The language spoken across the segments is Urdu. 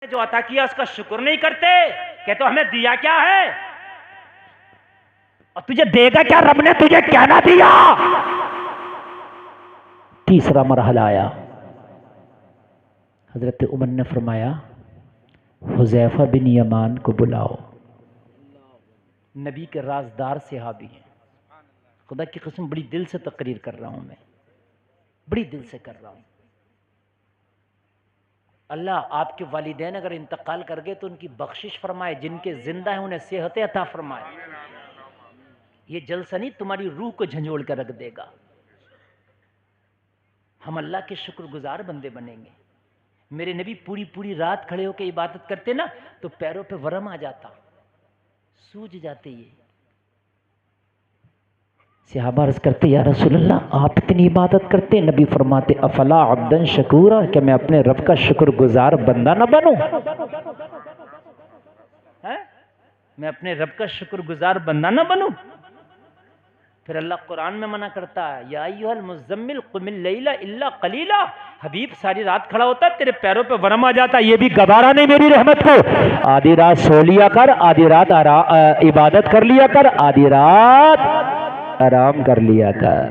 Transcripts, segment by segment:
جو عطا کیا اس کا شکر نہیں کرتے کہ تو ہمیں دیا کیا ہے اور تجھے دے گا کیا رب نے تجھے کیا نہ دیا. تیسرا مرحلہ آیا. حضرت عمر نے فرمایا حذیفہ بن یمان کو بلاؤ. نبی کے رازدار صحابی ہیں. خدا کی قسم بڑی دل سے تقریر کر رہا ہوں میں, بڑی دل سے کر رہا ہوں. اللہ آپ کے والدین اگر انتقال کر گئے تو ان کی بخشش فرمائے, جن کے زندہ ہیں انہیں صحت عطا فرمائے. یہ جلسہ نہیں تمہاری روح کو جھنجھوڑ کر رکھ دے گا. ہم اللہ کے شکر گزار بندے بنیں گے. میرے نبی پوری رات کھڑے ہو کے عبادت کرتے نا تو پیروں پہ ورم آ جاتا, سوج جاتے. یہ صحابہ عرض کرتے یا رسول اللہ آپ اتنی عبادت کرتے. نبی فرماتے افلا عبدا شکورا, کہ میں اپنے رب کا شکر گزار بندہ نہ بنوں. میں اپنے رب کا شکر گزار بندہ نہ بنوں. پھر اللہ قرآن میں منع کرتا ہے یا ایھا المزمل قم اللیل الا قلیلا. حبیب ساری رات کھڑا ہوتا تیرے پیروں پہ ورم آ جاتا, یہ بھی گوارا نہیں میری رحمت کو. آدھی رات سو لیا کر, آدھی رات عبادت کر لیا کر, آدھی رات آرام کر لیا کر.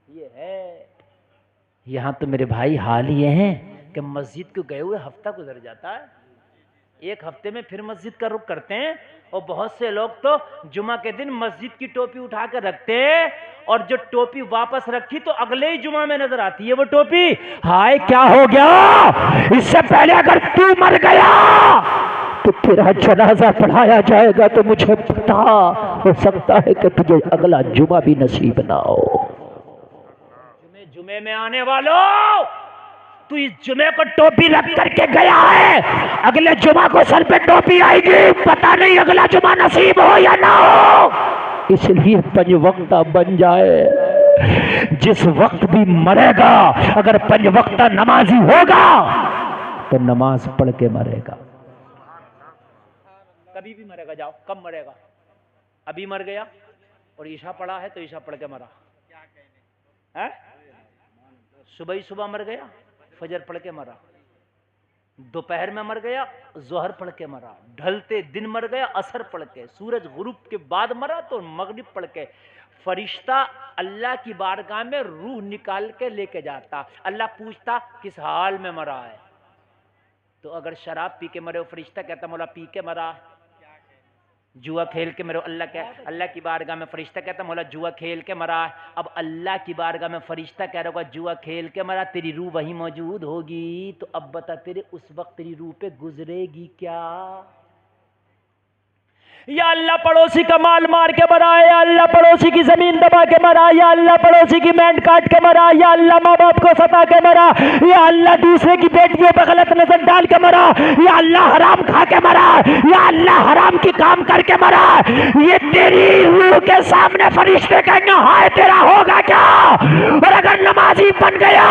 یہ ہے. یہاں تو میرے بھائی حال یہ ہیں کہ مسجد کو گئے ہوئے ہفتہ گزر جاتا ہے, ایک ہفتے میں پھر مسجد کا رخ کرتے ہیں. اور بہت سے لوگ تو جمعہ کے دن مسجد کی ٹوپی اٹھا کر رکھتے ہیں, اور جو ٹوپی واپس رکھی تو اگلے ہی جمعہ میں نظر آتی ہے وہ ٹوپی. ہائے کیا ہو گیا, اس سے پہلے اگر تو مر گیا تو تیرا جنازہ پڑھایا جائے گا تو مجھے پتا ہو سکتا ہے کہ تجھے اگلا جمعہ بھی نصیب نہ ہو. جمعے میں آنے والوں, تو اس جمعے کو ٹوپی رکھ کر کے گیا ہے, اگلے جمعہ کو سر پہ ٹوپی آئے گی, پتہ نہیں اگلا جمعہ نصیب ہو یا نہ ہو. اس لیے پنج وقتہ بن جائے. جس وقت بھی مرے گا اگر پنج وقتہ نمازی ہوگا تو نماز پڑھ کے مرے گا. کبھی بھی مرے گا. جاؤ کب مرے گا؟ ابھی مر گیا اور عشاء پڑھا ہے تو عشاء پڑھ کے مرا. صبح ہی صبح مر گیا, فجر پڑھ کے مرا. دوپہر میں مر گیا, ظہر پڑھ کے مرا. ڈھلتے دن مر گیا, عصر پڑھ کے. سورج غروب کے بعد مرا تو مغرب پڑھ کے. فرشتہ اللہ کی بارگاہ میں روح نکال کے لے کے جاتا. اللہ پوچھتا کس حال میں مرا ہے, تو اگر شراب پی کے مرے ہو فرشتہ کہتا مولا پی کے مرا. جوا کھیل کے مرو, اللہ کی بارگاہ میں فرشتہ کہتا مولا جوا کھیل کے مرا. اب اللہ کی بارگاہ میں فرشتہ کہہ رہا ہوگا جوا کھیل کے مرا, تیری روح وہیں موجود ہوگی. تو اب بتا تیرے اس وقت تیری روح پہ گزرے گی کیا؟ یا اللہ پڑوسی کا مال مار کے مرا, یا اللہ پڑوسی کی زمین دبا کے مرا, یا اللہ پڑوسی کی مینڈ کاٹ کے مرا, یا اللہ ماں باپ کو ستا کے مرا, یا اللہ دوسرے کی بیٹیوں پہ غلط نظر ڈال کے مرا, یا اللہ حرام کھا کے مرا, یا اللہ حرام کی کام کر کے مرا. یہ تیری روح کے سامنے فرشتے کہیں گے ہائے تیرا ہوگا کیا؟ اور اگر نمازی بن گیا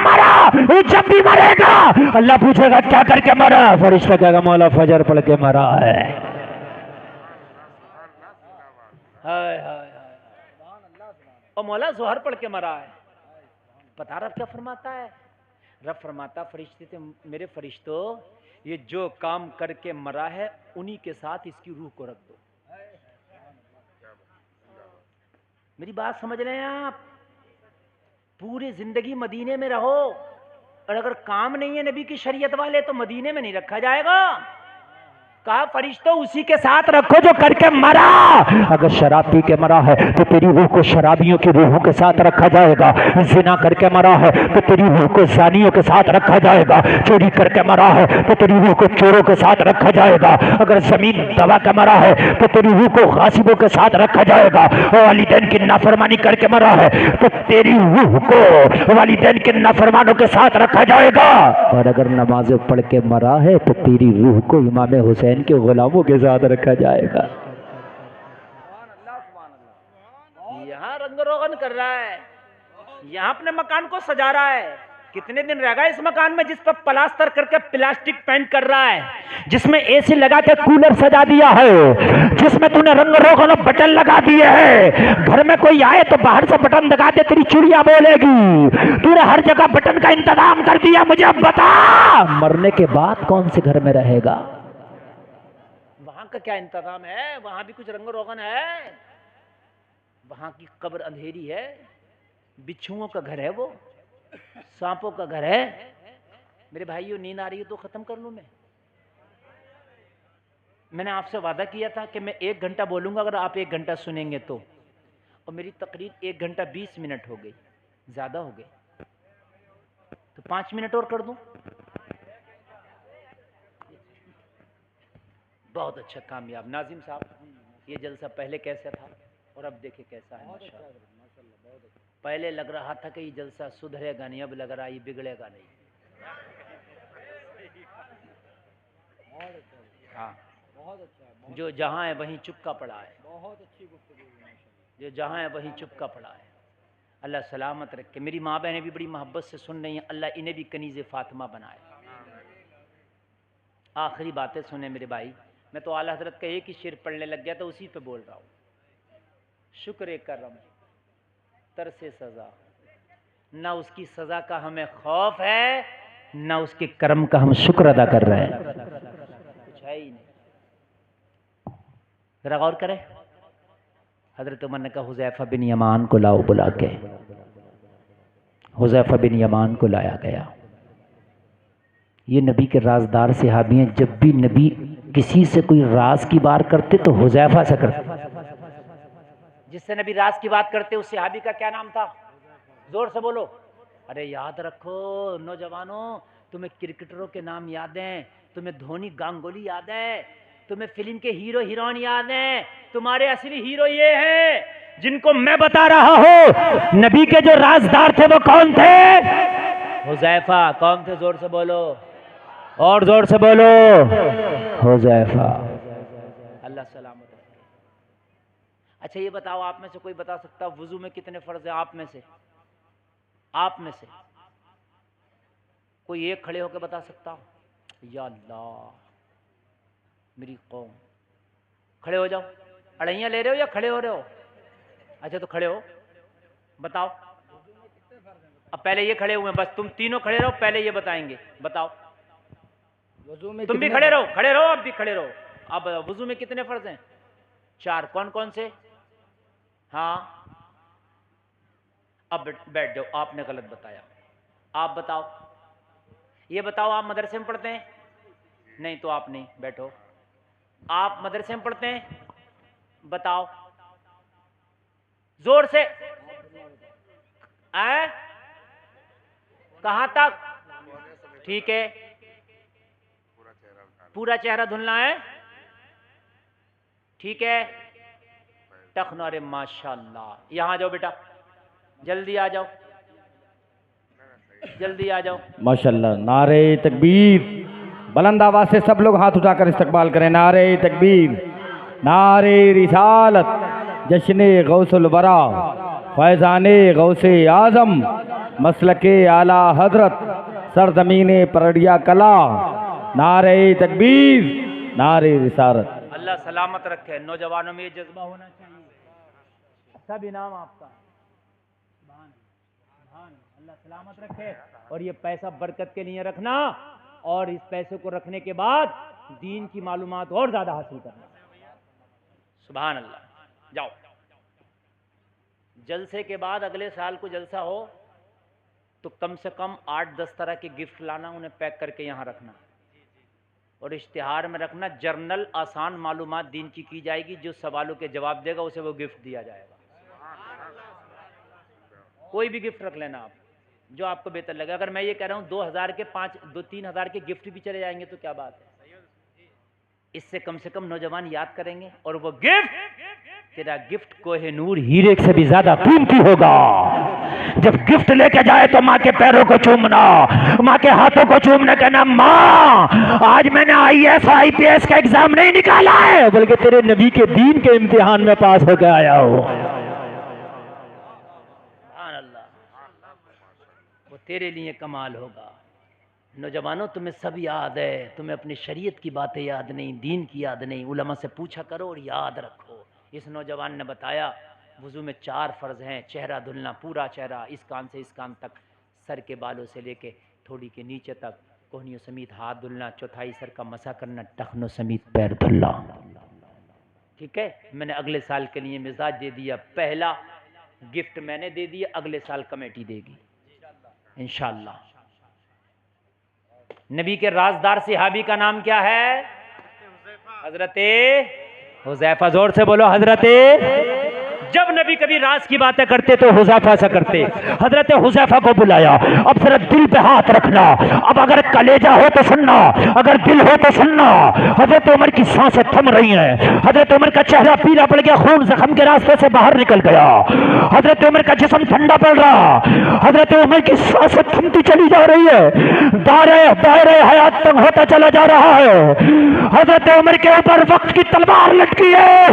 مرا, جب بھی مرے گا اللہ پوچھے گا کیا کر کے مرا, فرشتہ کہے گا مولا فجر پڑھ کے مرا ہے. اور مولا ظہر پڑھ کے مرا ہے. پتا رب کیا فرماتا ہے؟ رب فرماتا فرشتے تھے میرے فرشتوں, یہ جو کام کر کے مرا ہے انہی کے ساتھ اس کی روح کو رکھ دو. میری بات سمجھ رہے ہیں آپ؟ پوری زندگی مدینے میں رہو, اور اگر کام نہیں ہے نبی کی شریعت والے تو مدینے میں نہیں رکھا جائے گا. کہا فرشتوں اسی کے ساتھ رکھو جو کر کے مرا. اگر شراب پی کے مرا ہے تو تیری روح کو شرابیوں کی روحوں کے ساتھ رکھا جائے گا. زنا کر کے مرا ہے تو تیری روح کو زانیوں کے ساتھ رکھا جائے گا. چوری کر کے مرا ہے تو تیری روح کو چوروں کے ساتھ رکھا جائے گا. اگر زمین دبا کے مرا ہے تو تیری روح کو غاصبوں کے ساتھ رکھا جائے گا. اور والدین کی نافرمانی کر کے مرا ہے تو تیری روح کو والدین کے نافرمانوں کے ساتھ رکھا جائے گا. اور اگر نماز پڑھ کے مرا ہے تو تیری روح کو امام حسین کے غلاموں کے ساتھ رکھا جائے گا. یہاں رنگ روغن کر رہا ہے, یہاں اپنے مکان کو سجا رہا ہے, کتنے دن رہ گا اس مکان میں جس پر پلاسٹر کر کے پلاسٹک پینٹ کر رہا ہے، جس میں اے سی لگا کے کولر سجا دیا ہے، جس میں تو نے رنگ روغن بٹن لگا دیے ہیں، گھر میں کوئی آئے تو باہر سے بٹن دکھا دے تیری چڑیا بولے گی، تو نے ہر جگہ بٹن کا انتظام کر دیا، مجھے اب بتا مرنے کے بعد کون سے گھر میں رہے گا؟ وہاں کا کیا انتظام ہے؟ وہاں بھی کچھ رنگ روغن ہے؟ وہاں کی قبر اندھیری ہے، بچھوؤں کا گھر ہے، وہ سانپوں کا گھر ہے۔ میرے بھائیوں نیند آ رہی ہے تو ختم کر لوں میں نے آپ سے وعدہ کیا تھا کہ میں 1 گھنٹہ بولوں گا، اگر آپ 1 گھنٹہ سنیں گے تو، اور میری تقریر 1 گھنٹہ 20 منٹ ہو گئی، زیادہ ہو گئی، تو 5 منٹ اور کر دوں؟ بہت اچھا، کامیاب۔ ناظم صاحب یہ جلسہ پہلے کیسا تھا اور اب دیکھیں کیسا ہے؟ ماشاءاللہ۔ پہلے لگ رہا تھا کہ یہ جلسہ سدھرے گا نہیں، اب لگ رہا یہ بگڑے گا نہیں۔ ہاں، جو جہاں ہے وہیں چپکا پڑا ہے، جو جہاں ہے وہیں چپکا پڑا ہے۔ اللہ سلامت رکھے۔ میری ماں بہنیں بھی بڑی محبت سے سن رہی ہیں، اللہ انہیں بھی کنیز فاطمہ بنائے۔ آخری باتیں سنیں میرے بھائی، میں تو اعلیٰ حضرت کا ایک ہی شعر پڑھنے لگ گیا تو اسی پہ بول رہا ہوں۔ شکر کرم ترس سزا، نہ اس کی سزا کا ہمیں خوف ہے، نہ اس کے کرم کا ہم شکر ادا کر رہے ہیں، کچھ ہے ہی نہیں۔ ذرا غور کریں، حضرت عمر نے کہا حذیفہ بن یمان کو لاؤ بلا کے، حذیفہ بن یمان کو لایا گیا۔ یہ نبی کے رازدار صحابی ہیں، جب بھی نبی کسی سے کوئی راز کی بات کرتے تو حذیفہ سے کرتے۔ جس سے نبی راز کی بات کرتے اس صحابی کا کیا نام تھا؟ زور سے بولو۔ ارے یاد رکھو نوجوانوں، تمہیں کرکٹروں کے نام یاد ہیں، تمہیں دھونی گانگولی یاد ہے، تمہیں فلم کے ہیرو ہیروئن یاد ہیں، تمہارے اصلی ہیرو یہ ہیں جن کو میں بتا رہا ہوں۔ نبی کے جو رازدار تھے وہ کون تھے؟ حذیفہ۔ کون تھے؟ زور سے بولو، اور زور سے بولو، حذیفہ۔ اللہ سلامت رکھے۔ اچھا یہ بتاؤ، آپ میں سے کوئی بتا سکتا وضو میں کتنے فرض ہیں؟ آپ میں سے کوئی ایک کھڑے ہو کے بتا سکتا؟ یا اللہ میری قوم، کھڑے ہو جاؤ۔ اڑھیاں لے رہے ہو یا کھڑے ہو رہے ہو؟ اچھا تو کھڑے ہو، بتاؤ۔ اب پہلے یہ کھڑے ہوئے ہیں، بس تم تینوں کھڑے رہو، پہلے یہ بتائیں گے، بتاؤ۔ تم بھی کھڑے رہو، اب بھی کھڑے رہو۔ اب وضو میں کتنے فرض ہیں؟ 4۔ کون کون سے؟ ہاں، اب بیٹھ جاؤ، آپ نے غلط بتایا، آپ بتاؤ۔ یہ بتاؤ، آپ مدرسے میں پڑھتے ہیں؟ نہیں تو آپ نہیں، بیٹھو۔ آپ مدرسے میں پڑھتے ہیں؟ بتاؤ زور سے۔ کہاں تک؟ ٹھیک ہے، پورا چہرہ دھلنا ہے، ٹھیک ہے۔ ٹخنا، ارے ماشاءاللہ، یہاں جاؤ بیٹا، جلدی آ جاؤ، جلدی آ جاؤ۔ ماشاءاللہ، نعرہ تکبیر، بلند آواز سے سب لوگ ہاتھ اٹھا کر استقبال کریں۔ نعرہ تکبیر، نعرہ رسالت، جشن غوث الورا، فیضان غوث اعظم، مسلک اعلیٰ حضرت، سرزمین پرڑیا کلا، نعرہ تکبیر، نعرہ رسالت۔ اللہ سلامت رکھے۔ نوجوانوں میں یہ جذبہ ہونا چاہیے، سب انعام آپ کا۔ اللہ سلامت رکھے۔ اور یہ پیسہ برکت کے لیے رکھنا، اور اس پیسے کو رکھنے کے بعد دین کی معلومات اور زیادہ حاصل کرنا۔ سبحان اللہ۔ جاؤ، جلسے کے بعد اگلے سال کو جلسہ ہو تو کم سے کم 8-10 طرح کے گفٹ لانا، انہیں پیک کر کے یہاں رکھنا، اور اشتہار میں رکھنا جرنل آسان معلومات دین کی جائے گی، جو سوالوں کے جواب دے گا اسے وہ گفٹ دیا جائے گا۔ کوئی بھی گفٹ رکھ لینا آپ، جو آپ کو بہتر لگے۔ اگر میں یہ کہہ رہا ہوں 2000 کے 2-3 ہزار کے گفٹ بھی چلے جائیں گے تو کیا بات ہے؟ اس سے کم نوجوان یاد کریں گے، اور وہ گفٹ، تیرا گفٹ کوہ نور ہیرے سے بھی زیادہ قیمتی ہوگا۔ جب گفٹ لے کے جائے تو ماں کے پیروں کو چومنا، ماں کے ہاتھوں کو چومنا، کہنا ماں آج میں نے IAS کا ایگزام نہیں نکالا ہے، بلکہ تیرے نبی کے دین کے امتحان میں پاس ہو کے آیا ہوں۔ تیرے لیے کمال ہوگا۔ نوجوانوں تمہیں سب یاد ہے، تمہیں اپنی شریعت کی باتیں یاد نہیں، دین کی یاد نہیں، علماء سے پوچھا کرو اور یاد رکھو۔ اس نوجوان نے بتایا وضو میں 4 فرض ہیں، چہرہ دھلنا، پورا چہرہ، اس کان سے اس کان تک، سر کے بالوں سے لے کے تھوڑی کے نیچے تک، کوہنیوں سمیت ہاتھ دھلنا، چوتھائی سر کا مسح کرنا، ٹخنوں سمیت پیر دھلنا۔ ٹھیک ہے، میں نے اگلے سال کے لیے مزاج دے دیا، پہلا گفٹ میں نے دے دیا، اگلے سال کمیٹی دے گی انشاءاللہ۔ نبی کے رازدار صحابی کا نام کیا ہے؟ حضرت حذیفہ۔ زور سے بولو حضرت۔ جب نبی کبھی راز کی باتیں کرتے تو حذیفہ سے کرتے۔ حضرت حذیفہ کو بلایا، اب ذرا دل پہ ہاتھ رکھنا، اب اگر کلیجہ ہو تو سننا، اگر دل ہو تو سننا۔ حضرت عمر کی سانسیں تھم رہی ہیں، حضرت عمر کا چہرہ پیلا پڑ گیا، خون زخم کے راستے سے باہر نکل گیا، حضرت عمر کا جسم ٹھنڈا پڑ رہا، حضرت عمر کی سانسیں تھمتی چلی جا رہی ہے، دائرہ حیات تنگ ہوتا چلا جا رہا ہے۔ حضرت عمر کے اوپر وقت کی تلوار لٹکی ہے،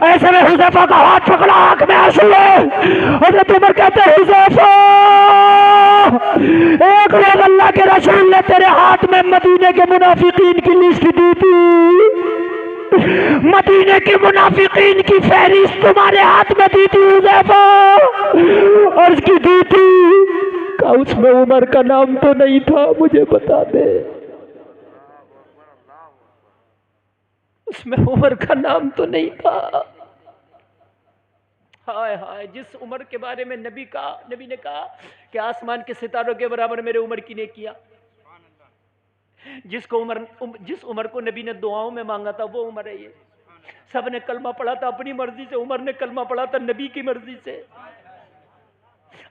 ایسے میں حذیفہ کا ہاتھ پکڑا، آنکھ میں آنسو ہے۔ حضرت عمر کہتے ہیں حذیفہ، ایک روز اللہ کے رسول نے تیرے ہاتھ میں مدینے کے منافقین کی لسٹ دی تھی، مدینے کے منافقین کی فہرست تمہارے ہاتھ میں دی تھی حذیفہ، عرض کی دی تھی کہ اس میں عمر کا نام تو نہیں تھا، مجھے بتا دے اس میں عمر کا نام تو نہیں تھا۔ ہائے ہائے، جس عمر کے بارے میں نبی نے کہا کہ آسمان کے ستاروں کے برابر میرے عمر کی نیکیاں، جس عمر کو نبی نے دعاؤں میں مانگا تھا وہ عمر ہے یہ۔ سب نے کلمہ پڑھا تھا اپنی مرضی سے، عمر نے کلمہ پڑھا تھا نبی کی مرضی سے۔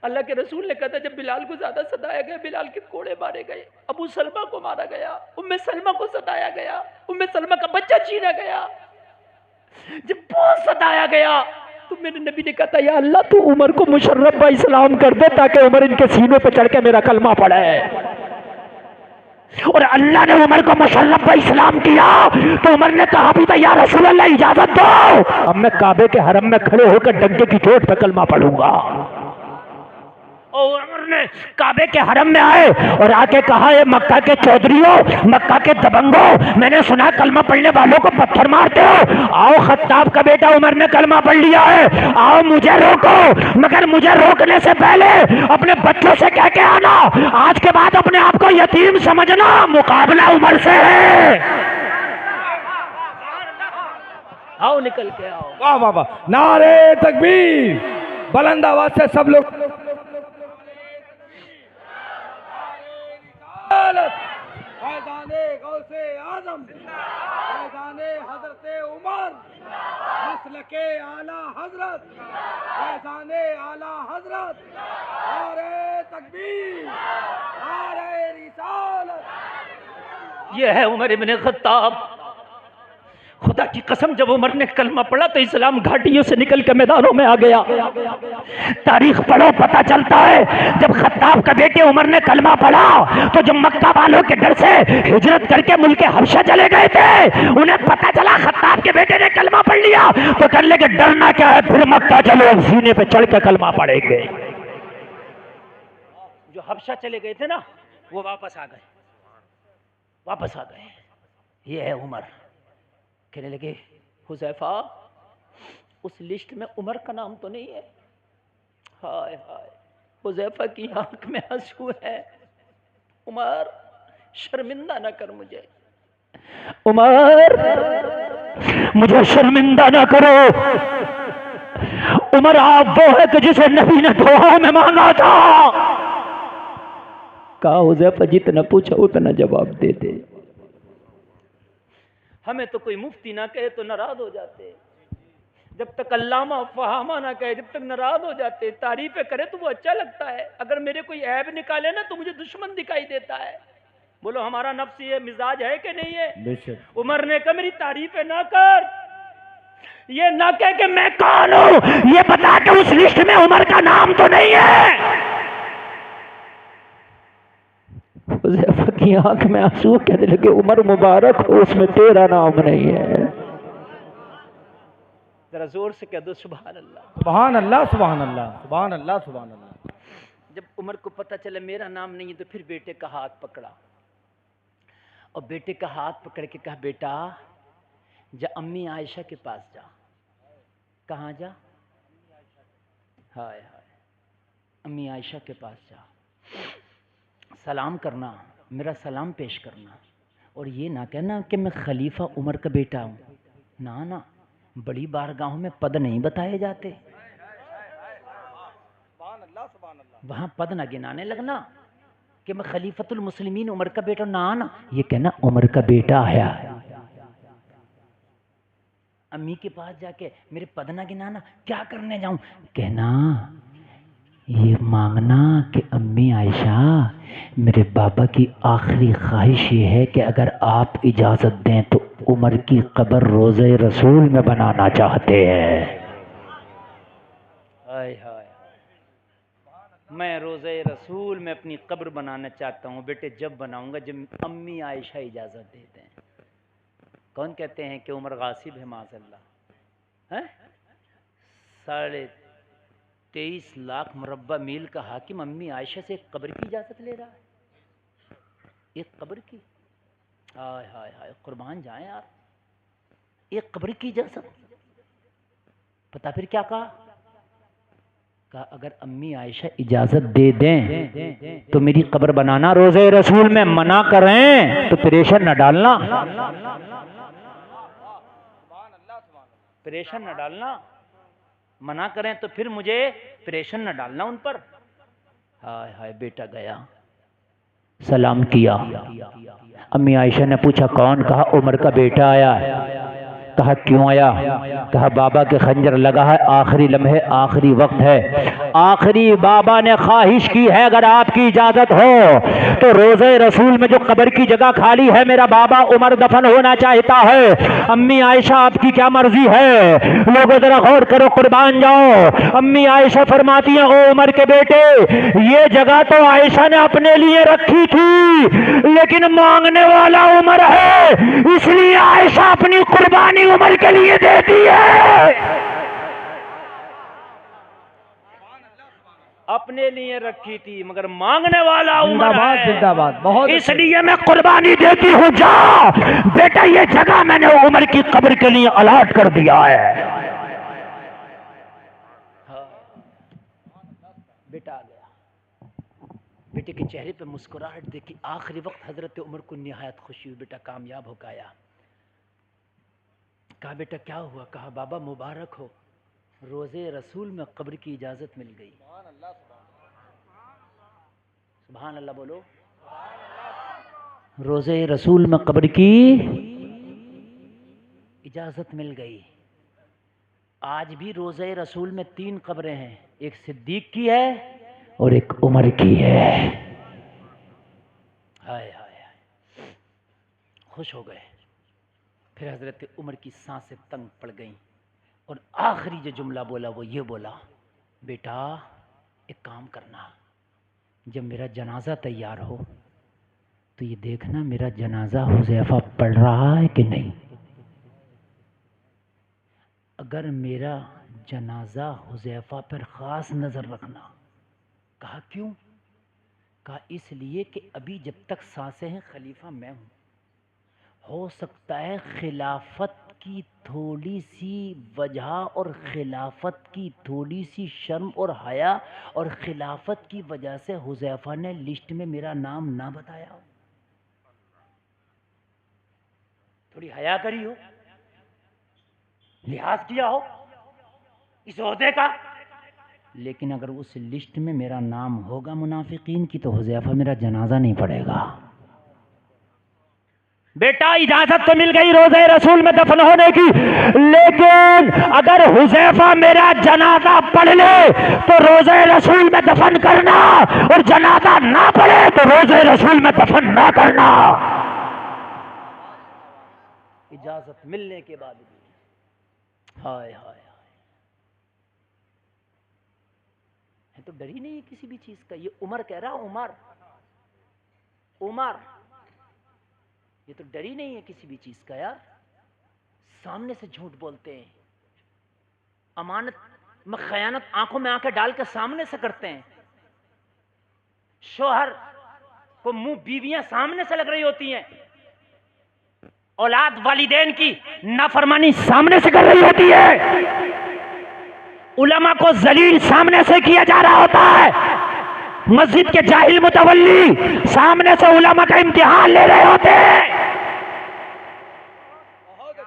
اللہ کے رسول نے کہا تھا جب بلال کو زیادہ ستایا گیا، بلال کے کوڑے مارے گئے، ابو سلمہ کو مارا گیا، ام سلمہ کو ستایا گیا، ام سلمہ کا بچہ چھینا گیا، جب بہت ستایا گیا تو میرے نبی نے کہا تھا یا اللہ تو عمر کو مشرف با اسلام کر دے تاکہ عمر ان کے سینوں پہ چڑھ کے میرا کلمہ پڑھے۔ اور اللہ نے عمر کو مشرف با اسلام کیا تو عمر نے کہا بھی تھا یا رسول اللہ اجازت دو، اب میں کعبے کے حرم میں کھڑے ہو کر ڈنکے کی چوٹ پہ کلمہ پڑھوں گا۔ اور عمر نے کعبے کے حرم میں آئے اور آ کے کہا اے مکہ کے چودھریوں، مکہ کے دبنگوں، میں نے سنا کلمہ پڑھنے والوں کو پتھر مارتے ہو، آؤ خطاب کا بیٹا عمر نے کلمہ پڑھ لیا ہے، آؤ مجھے روکو، مگر مجھے روکنے سے پہلے اپنے بچوں سے کہہ کے آنا آج کے بعد اپنے آپ کو یتیم سمجھنا، مقابلہ عمر سے ہے۔ آؤ نکل کے آؤ۔ واہ واہ واہ، نعرے تکبیر، بلند آواز سے سب لوگ فیضان غوث اعظم، فیضان حضرت عمر، مسلک اعلی حضرت، فیضان اعلی حضرت، نعرہ تکبیر، نعرہ رسالت۔ یہ ہے عمر ابن خطاب۔ خدا کی قسم جب عمر نے کلمہ پڑھا تو اسلام گھاٹیوں سے نکل کے میدانوں میں آ گیا۔ تاریخ پڑھو پتہ چلتا ہے جب خطاب کا بیٹے عمر نے کلمہ پڑھا تو جو مکہ والوں کے ڈر سے ہجرت کر کے ملک حبشہ چلے گئے تھے انہیں پتہ چلا خطاب کے بیٹے نے کلمہ پڑھ لیا تو کر لے کہ ڈرنا کیا ہے، پھر مکہ چلو، سینے پہ چڑھ کے کلمہ پڑھیں گے۔ جو حبشہ چلے گئے تھے نا وہ واپس آ گئے۔ یہ ہے عمر۔ کہنے لگے حذیفہ اس لسٹ میں عمر کا نام تو نہیں ہے؟ ہائے ہائے، حذیفہ کی آنکھ میں آنسو ہے۔ عمر شرمندہ نہ کر مجھے، عمر مجھے شرمندہ نہ کرو۔ عمر آپ وہ ہے کہ جسے نبی نے دعاؤں میں مانگا تھا۔ کہا حذیفہ جتنا پوچھا اتنا جواب دے دے، ہمیں تو کوئی مفتی نہ کہے تو ناراض ہو جاتے، جب تک علامہ فہامہ نہ کہے جب تک ناراض ہو جاتے، تعریفیں کرے تو وہ اچھا لگتا ہے، اگر میرے کوئی عیب نکالے نا تو مجھے دشمن دکھائی دیتا ہے۔ بولو ہمارا نفس یہ مزاج ہے کہ نہیں ہے؟ عمر نے کہا میری تعریفیں نہ کر، یہ نہ کہہ کہ میں کون ہوں، یہ بتا کہ اس لسٹ میں عمر کا نام تو نہیں ہے۔ حذیفہ کی آنکھ میں آنسو، کہنے لگے عمر مبارک ہو، اس میں تیرا نام نہیں ہے۔ ذرا زور سے کہہ دو سبحان اللہ، سبحان اللہ، سبحان اللہ، سبحان اللہ، سبحان اللہ۔ جب عمر کو پتہ چلا میرا نام نہیں ہے تو پھر بیٹے کا ہاتھ پکڑا اور بیٹے کا ہاتھ پکڑ کے کہا بیٹا جا امی عائشہ کے پاس جا. کہاں جا؟ ہائے ہائے امی عائشہ کے پاس جا، سلام کرنا، میرا سلام پیش کرنا، اور یہ نہ کہنا کہ میں خلیفہ عمر کا بیٹا ہوں. نہ بڑی بارگاہوں میں پد نہیں بتائے جاتے، وہاں پد نہ گنانے لگنا کہ میں خلیفۃ المسلمین عمر کا بیٹا. نہ یہ کہنا عمر کا بیٹا آیا. امی کے پاس جا کے میرے پد نہ گنانا، کیا کرنے جاؤں؟ کہنا یہ مانگنا کہ امی عائشہ میرے بابا کی آخری خواہش یہ ہے کہ اگر آپ اجازت دیں تو عمر کی قبر روضہ رسول میں بنانا چاہتے ہیں. ہائے ہائے میں روضہ رسول میں اپنی قبر بنانا چاہتا ہوں. بیٹے جب بناؤں گا جب امی عائشہ اجازت دے دیں. کون کہتے ہیں کہ عمر غاصب ہے معاذ اللہ؟ 23.5 لاکھ مربع میل کا حاکم امی عائشہ سے ایک قبر کی اجازت لے رہا ہے، ایک قبر کی. ہائے ہائے ہائے قربان جائیں یار، ایک قبر کی اجازت. پتا پھر کیا کہا اگر امی عائشہ اجازت دے دیں تو میری قبر بنانا، روضہ رسول میں منع کریں تو پریشر نہ ڈالنا، پریشر نہ ڈالنا، منع کریں تو پھر مجھے پریشر نہ ڈالنا ان پر. ہائے ہائے بیٹا گیا، سلام کیا. امی عائشہ نے پوچھا کون؟ کہا عمر کا بیٹا آیا ہے. کہا کیوں آیا؟ کہا بابا کے خنجر لگا ہے، آخری لمحے آخری وقت ہے، آخری بابا نے خواہش کی ہے اگر آپ کی اجازت ہو تو روضہ رسول میں جو قبر کی جگہ خالی ہے میرا بابا عمر دفن ہونا چاہتا ہے. امی عائشہ آپ کی کیا مرضی ہے؟ لوگوں ذرا غور کرو، قربان جاؤ. امی عائشہ فرماتی ہیں او عمر کے بیٹے یہ جگہ تو عائشہ نے اپنے لیے رکھی تھی لیکن مانگنے والا عمر ہے، اس لیے عائشہ اپنی قربانی عمر کے لیے دیتی ہے. اپنے لیے رکھی تھی مگر مانگنے والا عمر ہے، زندہ باد بہت اس لیے میں قربانی دیتی ہوں. جا بیٹا یہ جگہ میں نے عمر کی قبر کے لیے الاٹ کر دیا ہے. بیٹا آ گیا، بیٹے کے چہرے پہ مسکراہٹ دیکھی. آخری وقت حضرت عمر کو نہایت خوشی ہوئی، بیٹا کامیاب ہو گیا. کہا بیٹا کیا ہوا؟ کہا بابا مبارک ہو، روضہ رسول میں قبر کی اجازت مل گئی. سبحان اللہ بولو. روضہ رسول میں قبر کی اجازت مل گئی. آج بھی روضہ رسول میں 3 قبریں ہیں، ایک صدیق کی ہے اور ایک عمر کی ہے. ہائے ہائے ہائے خوش ہو گئے. پھر حضرت عمر کی سانسیں تنگ پڑ گئیں اور آخری جو جملہ بولا وہ یہ بولا بیٹا ایک کام کرنا، جب میرا جنازہ تیار ہو تو یہ دیکھنا میرا جنازہ حذیفہ پڑھ رہا ہے کہ نہیں. اگر میرا جنازہ حذیفہ پر خاص نظر رکھنا. کہا کیوں؟ کہا اس لیے کہ ابھی جب تک سانسیں ہیں خلیفہ میں ہوں، ہو سکتا ہے خلافت کی تھوڑی سی وجہ اور خلافت کی تھوڑی سی شرم اور حیا اور خلافت کی وجہ سے حذیفہ نے لسٹ میں میرا نام نہ بتایا ہو، تھوڑی حیا کری ہو، لحاظ کیا ہو اس عہدے کا. لیکن اگر اس لسٹ میں میرا نام ہوگا منافقین کی تو حذیفہ میرا جنازہ نہیں پڑے گا. بیٹا اجازت تو مل گئی روضہ رسول میں دفن ہونے کی، لیکن اگر حذیفہ میرا جنازہ پڑھ لے تو روضہ رسول میں دفن کرنا، اور جنازہ نہ پڑھے تو روضہ رسول میں دفن نہ کرنا. اجازت ملنے کے بعد بھی ہائے ہائے ہے تو ڈر ہی نہیں ہے کسی بھی چیز کا. یہ عمر کہہ رہا، عمر یہ تو ڈر ہی نہیں ہے کسی بھی چیز کا یار. سامنے سے جھوٹ بولتے ہیں، امانت میں خیانت آنکھوں میں آنکھیں ڈال کے سامنے سے کرتے ہیں. شوہر کو منہ بیویاں سامنے سے لگ رہی ہوتی ہیں، اولاد والدین کی نافرمانی سامنے سے کر رہی ہوتی ہے، علماء کو ذلیل سامنے سے کیا جا رہا ہوتا ہے، مسجد کے جاہل متولی سامنے سے علماء کا امتحان لے رہے ہوتے ہیں۔ بہت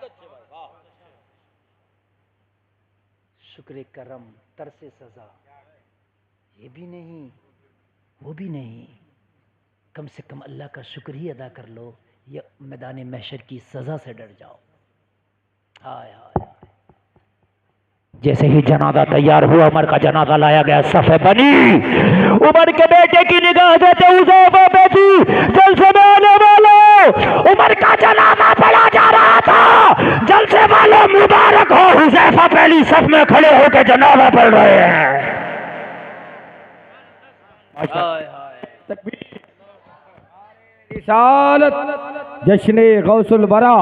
اچھے بھائی، واہ۔ شکر کرم، ترس سزا، یہ بھی نہیں وہ بھی نہیں، کم سے کم اللہ کا شکر ہی ادا کر لو، یا میدان محشر کی سزا سے ڈر جاؤ۔ ہائے ہائے، جیسے ہی جنازہ تیار ہوا، عمر کا جنازہ لایا گیا صف بنی، عمر کے بیٹے کی نگاہ دیتے حذیفہ پہ تھی، جلسے میں آنے والوں، عمر کا جنازہ پڑھا جا رہا تھا، جلسے والوں مبارک ہو، حذیفہ پہلی صف میں کھڑے ہو کے جنازہ پڑھ رہے ہیں۔ ہائے ہائے، تکبیر، رسالت، جشن غوث الورا،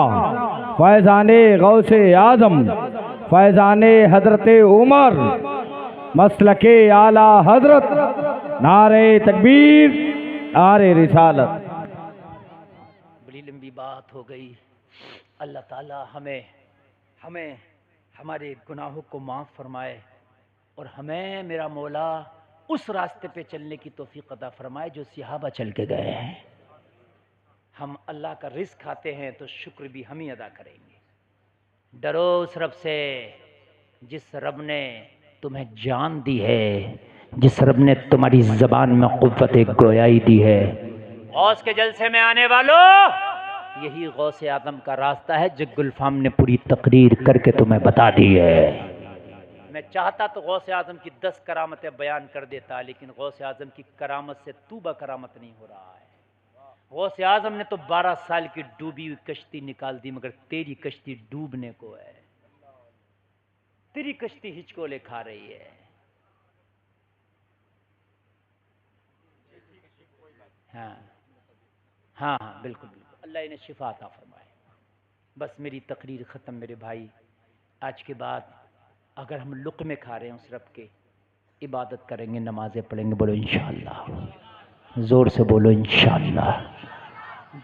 فیضان غوث اعظم، فیضان حضرت عمر، مسلک اعلی حضرت، نعرہ تکبیر، نعرہ رسالت۔ بڑی لمبی بات ہو گئی۔ اللہ تعالی ہمیں ہمارے گناہوں کو معاف فرمائے، اور ہمیں میرا مولا اس راستے پہ چلنے کی توفیق عطا فرمائے جو صحابہ چل کے گئے ہیں۔ ہم اللہ کا رزق کھاتے ہیں تو شکر بھی ہم ہی ادا کریں گے۔ ڈرو اس رب سے جس رب نے تمہیں جان دی ہے، جس رب نے تمہاری زبان میں قوت گویائی دی ہے۔ غوث کے جلسے میں آنے والوں، یہی غوث اعظم کا راستہ ہے جو گلفام نے پوری تقریر کر کے تمہیں بتا دی ہے۔ میں چاہتا تو غوث اعظم کی 10 کرامتیں بیان کر دیتا، لیکن غوث اعظم کی کرامت سے تو کرامت نہیں ہو رہا ہے۔ غوث اعظم نے تو 12 سال کی ڈوبی ہوئی کشتی نکال دی، مگر تیری کشتی ڈوبنے کو ہے، تیری کشتی ہچکولے کھا رہی ہے۔ ہاں ہاں ہاں، بالکل بالکل، اللہ انہیں شفا عطا فرمائے۔ بس میری تقریر ختم میرے بھائی۔ آج کے بعد اگر ہم لقمے کھا رہے ہیں اس رب کے، عبادت کریں گے، نمازیں پڑھیں گے، بولو انشاءاللہ، زور سے بولو انشاءاللہ۔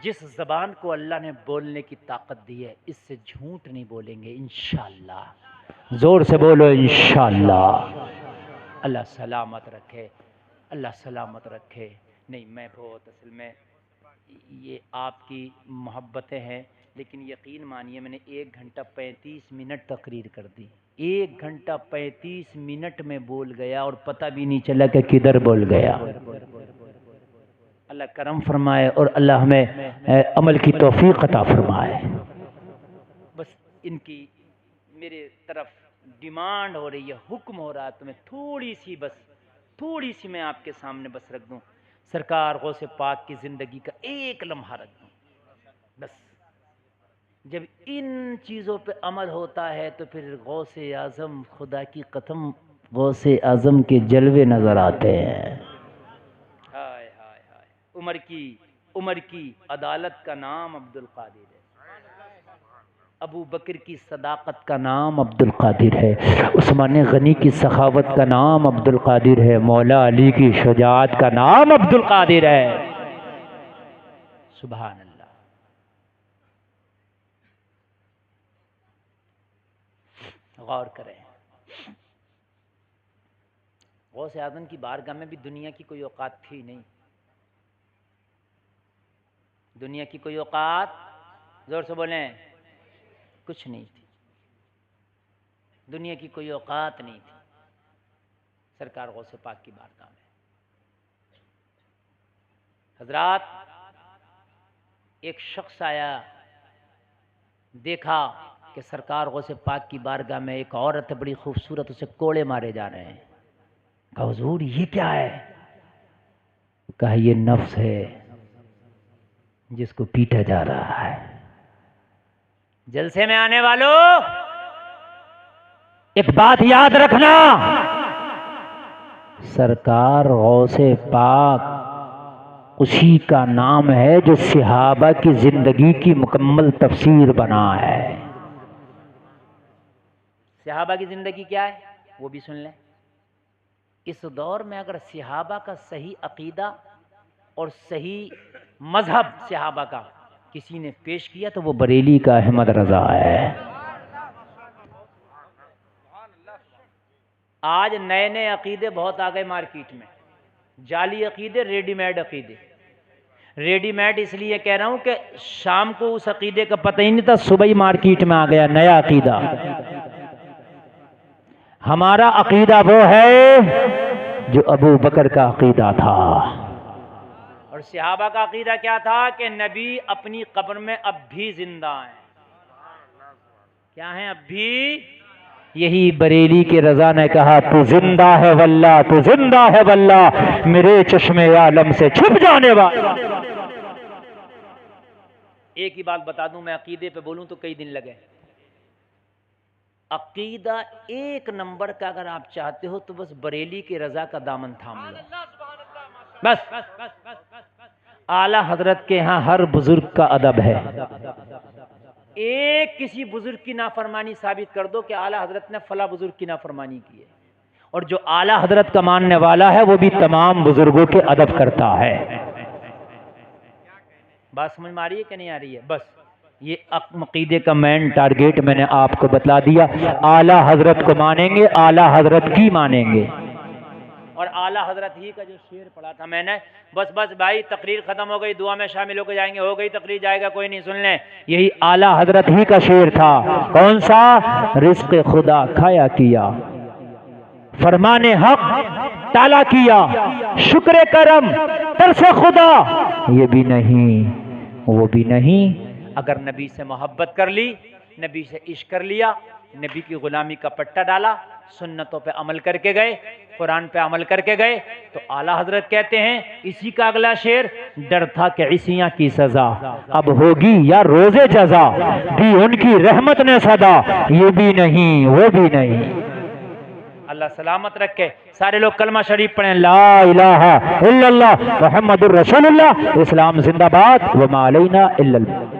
جس زبان کو اللہ نے بولنے کی طاقت دی ہے، اس سے جھوٹ نہیں بولیں گے انشاءاللہ، زور سے بولو انشاءاللہ۔ اللہ سلامت رکھے، اللہ سلامت رکھے۔ نہیں، میں بہت اصل میں یہ آپ کی محبتیں ہیں، لیکن یقین مانیے میں نے 1 گھنٹہ 35 منٹ تقریر کر دی، 1 گھنٹہ 35 منٹ میں بول گیا اور پتہ بھی نہیں چلا کہ کدھر بول گیا۔ اللہ کرم فرمائے اور اللہ ہمیں عمل کی توفیق عطا فرمائے۔ بس ان کی میرے طرف ڈیمانڈ ہو رہی ہے، حکم ہو رہا ہے، تو میں تھوڑی سی میں آپ کے سامنے بس رکھ دوں، سرکار غوث پاک کی زندگی کا ایک لمحہ رکھ دوں۔ بس جب ان چیزوں پہ عمل ہوتا ہے تو پھر غوث اعظم، خدا کی قسم غوث اعظم کے جلوے نظر آتے ہیں۔ ہائے ہائے ہائے، عمر کی عدالت کا نام عبد القادر ہے، ابو بکر کی صداقت کا نام عبد القادر ہے، عثمان غنی کی سخاوت کا نام عبد القادر ہے، مولا علی کی شجاعت کا نام عبد القادر ہے۔ سبحان اللہ۔ غور کریں، غوث اعظم کی بارگاہ میں بھی دنیا کی کوئی اوقات تھی نہیں، دنیا کی کوئی اوقات، زور سے بولیں، کچھ نہیں تھی، دنیا کی کوئی اوقات نہیں تھی سرکار غوث پاک کی بارگاہ میں۔ حضرات، ایک شخص آیا، دیکھا کہ سرکار غوث پاک کی بارگاہ میں ایک عورت بڑی خوبصورت، اسے کوڑے مارے جا رہے ہیں۔ کہا حضور یہ کیا ہے؟ کہا یہ نفس ہے جس کو پیٹا جا رہا ہے۔ جلسے میں آنے والوں، ایک بات یاد رکھنا، سرکار غوث پاک اسی کا نام ہے جو صحابہ کی زندگی کی مکمل تفسیر بنا ہے۔ صحابہ کی زندگی کیا ہے وہ بھی سن لیں۔ اس دور میں اگر صحابہ کا صحیح عقیدہ اور صحیح مذہب صحابہ کا کسی نے پیش کیا تو وہ بریلی کا احمد رضا ہے۔ آج نئے نئے عقیدے بہت آ گئے مارکیٹ میں، جعلی عقیدے، ریڈی میڈ عقیدے۔ ریڈی میڈ اس لیے کہہ رہا ہوں کہ شام کو اس عقیدے کا پتہ ہی نہیں تھا، صبح ہی مارکیٹ میں آ گیا نیا عقیدہ۔ ہمارا عقیدہ وہ ہے جو ابو بکر کا عقیدہ تھا، اور صحابہ کا عقیدہ کیا تھا کہ نبی اپنی قبر میں اب بھی زندہ ہیں۔ کیا ہیں؟ اب بھی۔ یہی بریلی کے رضا نے کہا تو زندہ ہے واللہ، تو زندہ ہے واللہ، میرے چشم عالم سے چھپ جانے والا۔ ایک ہی بات بتا دوں، میں عقیدے پہ بولوں تو کئی دن لگے۔ عقیدہ ایک نمبر کا اگر آپ چاہتے ہو تو بس بریلی کے رضا کا دامن تھام لو، بس۔ اعلیٰ حضرت کے ہاں ہر بزرگ کا ادب ہے۔ ایک کسی بزرگ کی نافرمانی ثابت کر دو کہ اعلیٰ حضرت نے فلاں بزرگ کی نافرمانی کی ہے، اور جو اعلیٰ حضرت کا ماننے والا ہے وہ بھی تمام بزرگوں کے ادب کرتا ہے۔ بات سمجھ میں آ رہی ہے کہ نہیں آ رہی ہے؟ بس یہ عقیدے کا مین ٹارگیٹ میں نے آپ کو بتلا دیا۔ اعلیٰ حضرت کو مانیں گے، اعلیٰ حضرت کی مانیں گے، اور اعلیٰ حضرت ہی کا جو شعر پڑھا تھا میں نے، بس بھائی تقریر ختم ہو گئی، دعا میں شامل ہو کے جائیں گے، ہو گئی تقریر، جائے گا کوئی نہیں، سن لیں، یہی اعلیٰ حضرت ہی کا شعر تھا۔ کون سا؟ رزق خدا کھایا کیا، فرمان حق ٹالا کیا، شکر کرم ترس خدا یہ بھی نہیں وہ بھی نہیں۔ اگر نبی سے محبت کر لی، نبی سے عشق کر لیا، نبی کی غلامی کا پٹا ڈالا، سنتوں پہ عمل کر کے گئے، قرآن پہ عمل کر کے گئے، تو اعلیٰ حضرت کہتے ہیں اسی کا اگلا شعر، ڈر تھا کہ عیسیاں کی سزا اب ہوگی یا روز جزا، دی ان کی رحمت نے صدا یہ بھی نہیں وہ بھی نہیں۔ اللہ سلامت رکھے۔ سارے لوگ کلمہ شریف پڑھیں، لا الہ الا اللہ محمد الرسول اللہ، اسلام زندہ باد، وما علینا الا اللہ۔